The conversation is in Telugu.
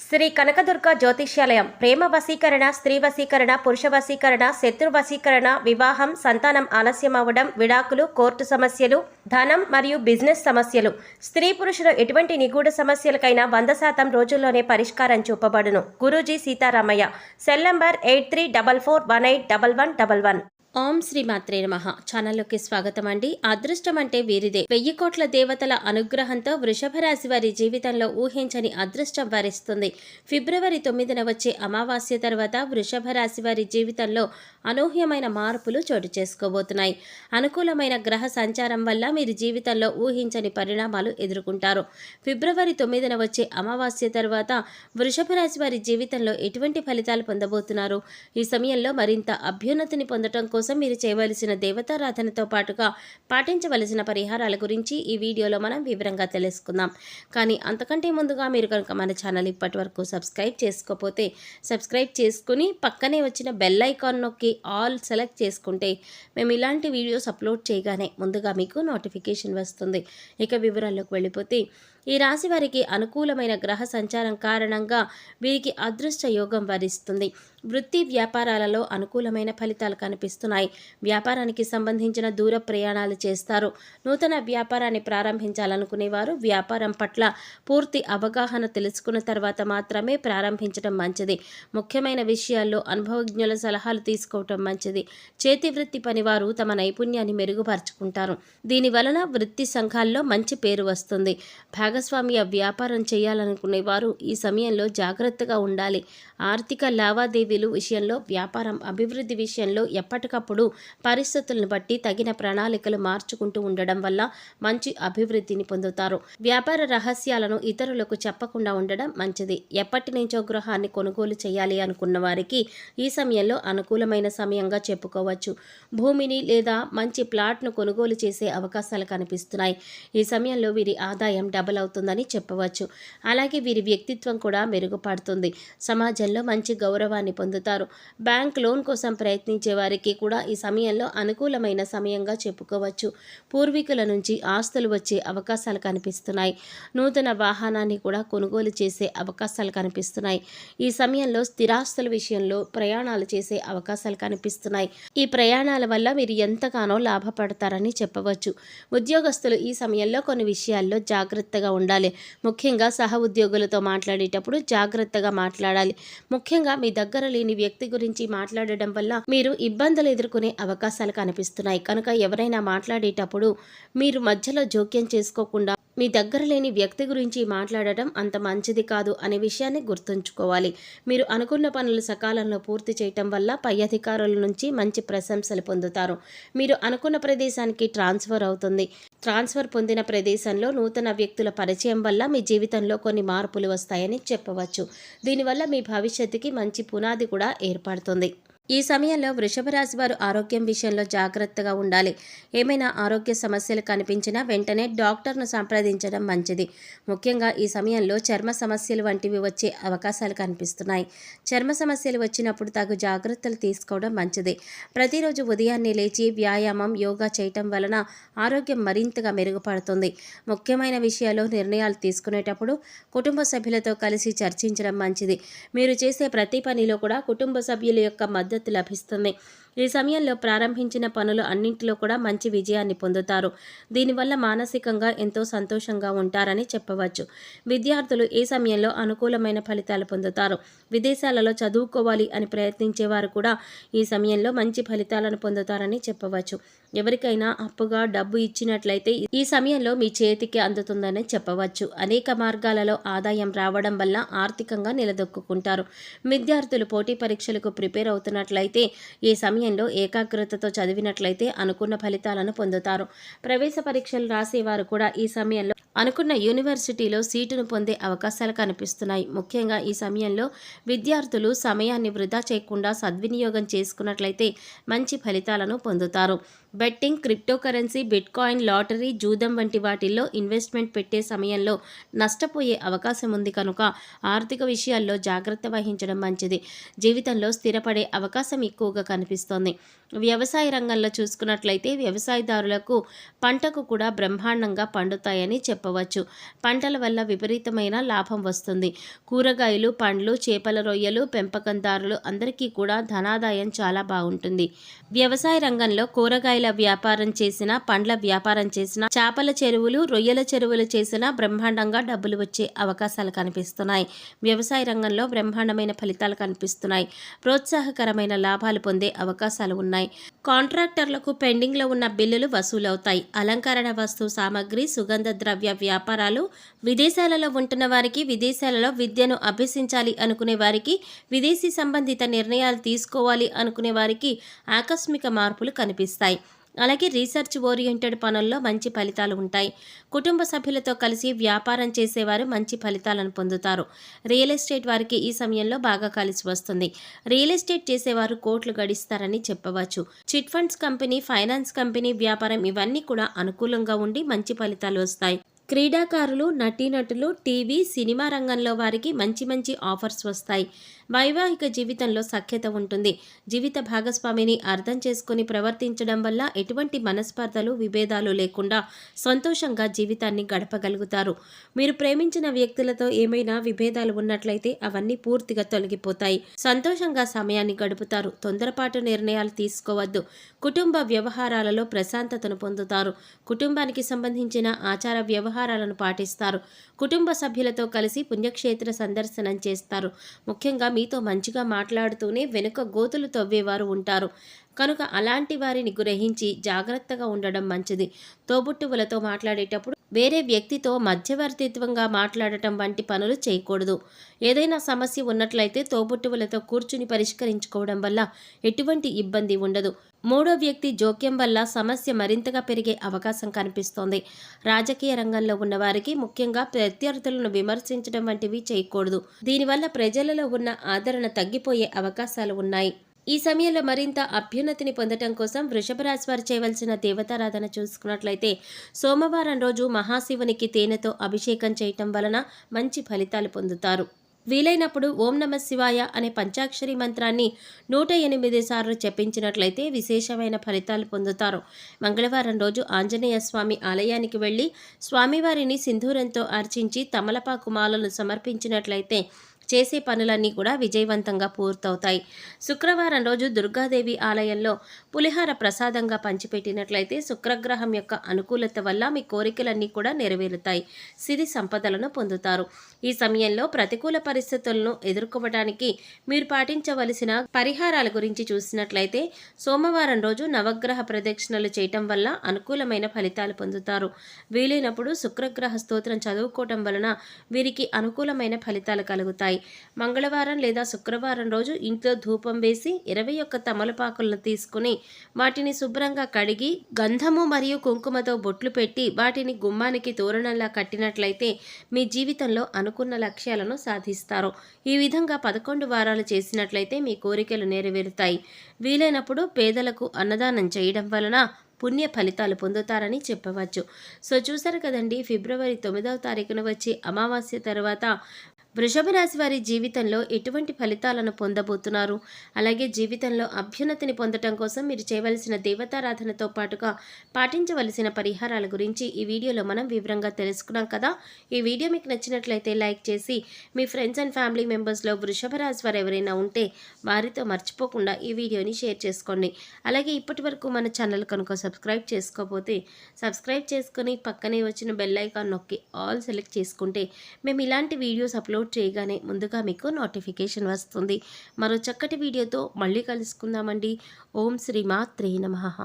శ్రీ కనకదుర్గ జ్యోతిష్యాలయం ప్రేమ వశీకరణ, స్త్రీ వశీకరణ, పురుష వశీకరణ, శత్రు వశీకరణ, వివాహం, సంతానం ఆలస్యం అవ్వడం, విడాకులు, కోర్టు సమస్యలు, ధనం మరియు బిజినెస్ సమస్యలు, స్త్రీ పురుషుల ఎటువంటి నిగూఢ సమస్యలకైనా 100% రోజుల్లోనే పరిష్కారం చూపబడును. గురూజీ సీతారామయ్య. Cell number 8344181111. ఓం శ్రీ మాత్రే నమః. ఛానల్లోకి స్వాగతం అండి. అదృష్టం అంటే వీరిదే. 1000 కోట్ల దేవతల అనుగ్రహంతో వృషభ రాశి వారి జీవితంలో ఊహించని అదృష్టం వరిస్తుంది. ఫిబ్రవరి 9న వచ్చే అమావాస్య తర్వాత వృషభ రాశి వారి జీవితంలో అనూహ్యమైన మార్పులు చోటు చేసుకోబోతున్నాయి. అనుకూలమైన గ్రహ సంచారం వల్ల మీరు జీవితంలో ఊహించని పరిణామాలు ఎదుర్కొంటారు. ఫిబ్రవరి 9న వచ్చే అమావాస్య తర్వాత వృషభ రాశి వారి జీవితంలో ఎటువంటి ఫలితాలు పొందబోతున్నారు? ఈ సమయంలో మరింత అభ్యున్నతిని పొందడం కోసం మీరు చేయవలసిన దేవతారాధనతో పాటుగా పాటించవలసిన పరిహారాల గురించి ఈ వీడియోలో మనం వివరంగా తెలుసుకుందాం. కానీ అంతకంటే ముందుగా మీరు కనుక మన ఛానల్ ఇప్పటి వరకు సబ్స్క్రైబ్ చేసుకోకపోతే సబ్స్క్రైబ్ చేసుకుని పక్కనే వచ్చిన బెల్ ఐకాన్ నొక్కి ఆల్ సెలెక్ట్ చేసుకుంటే మేము ఇలాంటి వీడియోస్ అప్లోడ్ చేయగానే ముందుగా మీకు నోటిఫికేషన్ వస్తుంది. ఇక వివరాల్లోకి వెళ్ళిపోతే ఈ రాశి వారికి అనుకూలమైన గ్రహ సంచారం కారణంగా వీరికి అదృష్ట యోగం వరిస్తుంది. వృత్తి వ్యాపారాలలో అనుకూలమైన ఫలితాలు కనిపిస్తున్నాయి. వ్యాపారానికి సంబంధించిన దూర ప్రయాణాలు చేస్తారు. నూతన వ్యాపారాన్ని ప్రారంభించాలనుకునేవారు వ్యాపారం పట్ల పూర్తి అవగాహన తెలుసుకున్న తర్వాత మాత్రమే ప్రారంభించడం మంచిది. ముఖ్యమైన విషయాల్లో అనుభవజ్ఞుల సలహాలు తీసుకోవటం మంచిది. చేతి వృత్తి పనివారు తమ నైపుణ్యాన్ని మెరుగుపరుచుకుంటారు. దీనివలన వృత్తి సంఘాల్లో మంచి పేరు వస్తుంది. భాగస్వామ్య వ్యాపారం చేయాలనుకునేవారు ఈ సమయంలో జాగ్రత్తగా ఉండాలి. ఆర్థిక లావాదేవీలు విషయంలో, వ్యాపారం అభివృద్ధి విషయంలో ఎప్పటికప్పుడు పరిస్థితులను బట్టి తగిన ప్రణాళికలు మార్చుకుంటూ ఉండడం వల్ల మంచి అభివృద్ధిని పొందుతారు. వ్యాపార రహస్యాలను ఇతరులకు చెప్పకుండా ఉండడం మంచిది. ఎప్పటి నుంచో గృహాన్ని కొనుగోలు చేయాలి అనుకున్న వారికి ఈ సమయంలో అనుకూలమైన సమయంగా చెప్పుకోవచ్చు. భూమిని లేదా మంచి ప్లాట్ను కొనుగోలు చేసే అవకాశాలు కనిపిస్తున్నాయి. ఈ సమయంలో వీరి ఆదాయం డబల్ అవుతుందని చెప్పవచ్చు. అలాగే వీరి వ్యక్తిత్వం కూడా మెరుగుపడుతుంది. సమాజంలో మంచి గౌరవాన్ని పొందుతారు. బ్యాంక్ లోన్ కోసం ప్రయత్నించే వారికి కూడా ఈ సమయంలో అనుకూలమైన సమయంగా చెప్పుకోవచ్చు. పూర్వీకుల నుంచి ఆస్తులు వచ్చే అవకాశాలు కనిపిస్తున్నాయి. నూతన వాహనాన్ని కూడా కొనుగోలు చేసే అవకాశాలు కనిపిస్తున్నాయి. ఈ సమయంలో స్థిరాస్తుల విషయంలో ప్రయాణాలు చేసే అవకాశాలు కనిపిస్తున్నాయి. ఈ ప్రయాణాల వల్ల మీరు ఎంతగానో లాభపడతారని చెప్పవచ్చు. ఉద్యోగస్తులు ఈ సమయంలో కొన్ని విషయాల్లో జాగ్రత్తగా ఉండాలి. ముఖ్యంగా సహ ఉద్యోగులతో మాట్లాడేటప్పుడు జాగ్రత్తగా మాట్లాడాలి. ముఖ్యంగా మీ దగ్గర లేని వ్యక్తి గురించి మాట్లాడడం వల్ల మీరు ఇబ్బందులు ఎదుర్కొనే అవకాశాలు కనిపిస్తున్నాయి. కనుక ఎవరైనా మాట్లాడేటప్పుడు మీరు మధ్యలో జోక్యం చేసుకోకుండా మీ దగ్గర లేని వ్యక్తి గురించి మాట్లాడటం అంత మంచిది కాదు అనే విషయాన్ని గుర్తుంచుకోవాలి. మీరు అనుకున్న పనులు సకాలంలో పూర్తి చేయటం వల్ల పై అధికారుల నుంచి మంచి ప్రశంసలు పొందుతారు. మీరు అనుకున్న ప్రదేశానికి ట్రాన్స్ఫర్ అవుతుంది. ట్రాన్స్ఫర్ పొందిన ప్రదేశంలో నూతన వ్యక్తుల పరిచయం వల్ల మీ జీవితంలో కొన్ని మార్పులు వస్తాయని చెప్పవచ్చు. దీనివల్ల మీ భవిష్యత్తుకి మంచి పునాది కూడా ఏర్పడుతుంది. ఈ సమయంలో వృషభ రాశి వారు ఆరోగ్యం విషయంలో జాగ్రత్తగా ఉండాలి. ఏమైనా ఆరోగ్య సమస్యలు కనిపించినా వెంటనే డాక్టర్ను సంప్రదించడం మంచిది. ముఖ్యంగా ఈ సమయంలో చర్మ సమస్యలు వంటివి వచ్చే అవకాశాలు కనిపిస్తున్నాయి. చర్మ సమస్యలు వచ్చినప్పుడు తగు జాగ్రత్తలు తీసుకోవడం మంచిది. ప్రతిరోజు ఉదయాన్నే లేచి వ్యాయామం, యోగా చేయటం వలన ఆరోగ్యం మరింతగా మెరుగుపడుతుంది. ముఖ్యమైన విషయాల్లో నిర్ణయాలు తీసుకునేటప్పుడు కుటుంబ సభ్యులతో కలిసి చర్చించడం మంచిది. మీరు చేసే ప్రతి పనిలో కూడా కుటుంబ సభ్యుల యొక్క మద్దతు లభిస్తుంది. ఈ సమయంలో ప్రారంభించిన పనులు అన్నింటిలో కూడా మంచి విజయాన్ని పొందుతారు. దీనివల్ల మానసికంగా ఎంతో సంతోషంగా ఉంటారని చెప్పవచ్చు. విద్యార్థులు ఈ సమయంలో అనుకూలమైన ఫలితాలు పొందుతారు. విదేశాలలో చదువుకోవాలి అని ప్రయత్నించేవారు కూడా ఈ సమయంలో మంచి ఫలితాలను పొందుతారని చెప్పవచ్చు. ఎవరికైనా అప్పుగా డబ్బు ఇచ్చినట్లయితే ఈ సమయంలో మీ చేతికి అందుతుందని చెప్పవచ్చు. అనేక మార్గాలలో ఆదాయం రావడం వల్ల ఆర్థికంగా నిలదొక్కుంటారు. విద్యార్థులు పోటీ పరీక్షలకు ప్రిపేర్ అవుతున్నట్లయితే ఈ సమయంలో ఏకాగ్రతతో చదివినట్లయితే అనుకున్న ఫలితాలను పొందుతారు. ప్రవేశ పరీక్షలు రాసేవారు కూడా ఈ సమయంలో అనుకున్న యూనివర్సిటీలో సీటును పొందే అవకాశాలు కనిపిస్తున్నాయి. ముఖ్యంగా ఈ సమయంలో విద్యార్థులు సమయాన్ని వృధా చేయకుండా సద్వినియోగం చేసుకున్నట్లయితే మంచి ఫలితాలను పొందుతారు. బెట్టింగ్, క్రిప్టోకరెన్సీ, బిట్కాయిన్, లాటరీ, జూదం వంటి వాటిల్లో ఇన్వెస్ట్మెంట్ పెట్టే సమయంలో నష్టపోయే అవకాశం ఉంది కనుక ఆర్థిక విషయాల్లో జాగ్రత్త వహించడం మంచిది. జీవితంలో స్థిరపడే అవకాశం ఎక్కువగా కనిపిస్తోంది. వ్యవసాయ రంగంలో చూసుకున్నట్లయితే వ్యవసాయదారులకు పంటకు కూడా బ్రహ్మాండంగా పండుతాయని చెప్పవచ్చు. పంటల వల్ల విపరీతమైన లాభం వస్తుంది. కూరగాయలు, పండ్లు, చేపల రొయ్యలు పెంపకందారులు అందరికీ కూడా ధనాదాయం చాలా బాగుంటుంది. వ్యవసాయ రంగంలో కూరగాయల వ్యాపారం చేసిన, పండ్ల వ్యాపారం చేసిన, చేపల చెరువులు, రొయ్యల చెరువులు చేసిన బ్రహ్మాండంగా డబ్బులు వచ్చే అవకాశాలు కనిపిస్తున్నాయి. వ్యవసాయ రంగంలో బ్రహ్మాండమైన ఫలితాలు కనిపిస్తున్నాయి. ప్రోత్సాహకరమైన లాభాలు పొందే అవకాశాలు ఉన్నాయి. కాంట్రాక్టర్లకు పెండింగ్లో ఉన్న బిల్లులు వసూలవుతాయి. అలంకరణ వస్తు సామగ్రి, సుగంధ ద్రవ్య వ్యాపారాలు, విదేశాలలో ఉంటున్న వారికి, విదేశాలలో విద్యను అభ్యసించాలి అనుకునే వారికి, విదేశీ సంబంధిత నిర్ణయాలు తీసుకోవాలి అనుకునే వారికి ఆకస్మిక మార్పులు కనిపిస్తాయి. అలాగే రీసెర్చ్ ఓరియంటెడ్ పనుల్లో మంచి ఫలితాలు ఉంటాయి. కుటుంబ సభ్యులతో కలిసి వ్యాపారం చేసేవారు మంచి ఫలితాలను పొందుతారు. రియల్ ఎస్టేట్ వారికి ఈ సమయంలో బాగా కలిసి వస్తుంది. రియల్ ఎస్టేట్ చేసేవారు కోట్లు గడిస్తారని చెప్పవచ్చు. Chit funds company, finance company వ్యాపారం ఇవన్నీ కూడా అనుకూలంగా ఉండి మంచి ఫలితాలు వస్తాయి. క్రీడాకారులు, నటీనటులు, టీవీ, సినిమా రంగంలో వారికి మంచి మంచి ఆఫర్స్ వస్తాయి. వైవాహిక జీవితంలో సఖ్యత ఉంటుంది. జీవిత భాగస్వామిని అర్థం చేసుకుని ప్రవర్తించడం వల్ల ఎటువంటి మనస్పర్ధలు, విభేదాలు లేకుండా సంతోషంగా జీవితాన్ని గడపగలుగుతారు. మీరు ప్రేమించిన వ్యక్తులతో ఏమైనా విభేదాలు ఉన్నట్లయితే అవన్నీ పూర్తిగా తొలగిపోతాయి. సంతోషంగా సమయాన్ని గడుపుతారు. తొందరపాటు నిర్ణయాలు తీసుకోవద్దు. కుటుంబ వ్యవహారాలలో ప్రశాంతతను పొందుతారు. కుటుంబానికి సంబంధించిన ఆచార వ్యవహారాలను పాటిస్తారు. కుటుంబ సభ్యులతో కలిసి పుణ్యక్షేత్ర సందర్శనం చేస్తారు. ముఖ్యంగా మీతో మంచిగా మాట్లాడుతూనే వెనుక గోతులు తవ్వేవారు ఉంటారు కనుక అలాంటి వారిని గ్రహించి జాగ్రత్తగా ఉండడం మంచిది. తోబుట్టువులతో మాట్లాడేటప్పుడు వేరే వ్యక్తితో మధ్యవర్తిత్వంగా మాట్లాడటం వంటి పనులు చేయకూడదు. ఏదైనా సమస్య ఉన్నట్లయితే తోబుట్టువులతో కూర్చుని పరిష్కరించుకోవడం వల్ల ఎటువంటి ఇబ్బంది ఉండదు. మూడో వ్యక్తి జోక్యం వల్ల సమస్య మరింతగా పెరిగే అవకాశం కనిపిస్తోంది. రాజకీయ రంగంలో ఉన్నవారికి ముఖ్యంగా ప్రత్యర్థులను విమర్శించడం వంటివి చేయకూడదు. దీనివల్ల ప్రజలలో ఉన్న ఆదరణ తగ్గిపోయే అవకాశాలు ఉన్నాయి. ఈ సమయంలో మరింత అభ్యున్నతిని పొందటం కోసం వృషభ రాశి వారు చేయవలసిన దేవతారాధన చూసుకున్నట్లయితే సోమవారం రోజు మహాశివునికి తేనెతో అభిషేకం చేయటం వలన మంచి ఫలితాలు పొందుతారు. వీలైనప్పుడు ఓం నమ శివాయ అనే పంచాక్షరి మంత్రాన్ని 108 సార్లు జపించినట్లయితే విశేషమైన ఫలితాలు పొందుతారు. మంగళవారం రోజు ఆంజనేయ స్వామి ఆలయానికి వెళ్ళి స్వామివారిని సింధూరంతో అర్చించి తమలపాకు మాలను సమర్పించినట్లయితే చేసే పనులన్నీ కూడా విజయవంతంగా పూర్తవుతాయి. శుక్రవారం రోజు దుర్గాదేవి ఆలయంలో పులిహార ప్రసాదంగా పంచిపెట్టినట్లయితే శుక్రగ్రహం యొక్క అనుకూలత వల్ల మీ కోరికలన్నీ కూడా నెరవేరుతాయి. సిరి సంపదలను పొందుతారు. ఈ సమయంలో ప్రతికూల పరిస్థితులను ఎదుర్కోవడానికి మీరు పాటించవలసిన పరిహారాల గురించి చూసినట్లయితే సోమవారం రోజు నవగ్రహ ప్రదక్షిణలు చేయటం వల్ల అనుకూలమైన ఫలితాలు పొందుతారు. వీలైనప్పుడు శుక్రగ్రహ స్తోత్రం చదువుకోవటం వలన వీరికి అనుకూలమైన ఫలితాలు కలుగుతాయి. మంగళవారం లేదా శుక్రవారం రోజు ఇంట్లో ధూపం వేసి 21 తమలపాకులను తీసుకుని వాటిని శుభ్రంగా కడిగి గంధము మరియు కుంకుమతో బొట్లు పెట్టి వాటిని గుమ్మానికి తోరణంలా కట్టినట్లయితే మీ జీవితంలో అనుకున్న లక్ష్యాలను సాధిస్తారు. ఈ విధంగా 11 వారాలు చేసినట్లయితే మీ కోరికలు నెరవేరుతాయి. వీలైనప్పుడు పేదలకు అన్నదానం చేయడం వలన పుణ్య ఫలితాలు పొందుతారని చెప్పవచ్చు. సో చూసారు కదండి, ఫిబ్రవరి 9వ తారీఖున వచ్చే అమావాస్య తర్వాత వృషభ రాశి వారి జీవితంలో ఎటువంటి ఫలితాలను పొందబోతున్నారు, అలాగే జీవితంలో అభ్యున్నతిని పొందటం కోసం మీరు చేయవలసిన దేవతారాధనతో పాటుగా పాటించవలసిన పరిహారాల గురించి ఈ వీడియోలో మనం వివరంగా తెలుసుకున్నాం కదా. ఈ వీడియో మీకు నచ్చినట్లయితే లైక్ చేసి మీ ఫ్రెండ్స్ అండ్ ఫ్యామిలీ మెంబర్స్లో వృషభ రాశి వారు ఎవరైనా ఉంటే వారితో మర్చిపోకుండా ఈ వీడియోని షేర్ చేసుకోండి. అలాగే ఇప్పటి వరకు మన ఛానల్ కనుక సబ్స్క్రైబ్ చేసుకోకపోతే సబ్స్క్రైబ్ చేసుకొని పక్కనే వచ్చిన బెల్ ఐకాన్ నొక్కి ఆల్ సెలెక్ట్ చేసుకుంటే మేము ఇలాంటి వీడియోస్ అప్లోడ్ చేయగానే ముందుగా మీకు నోటిఫికేషన్ వస్తుంది. మరో చక్కటి వీడియోతో మళ్ళీ కలుసుకుందామండి. ఓం శ్రీ మాత్రే నమః.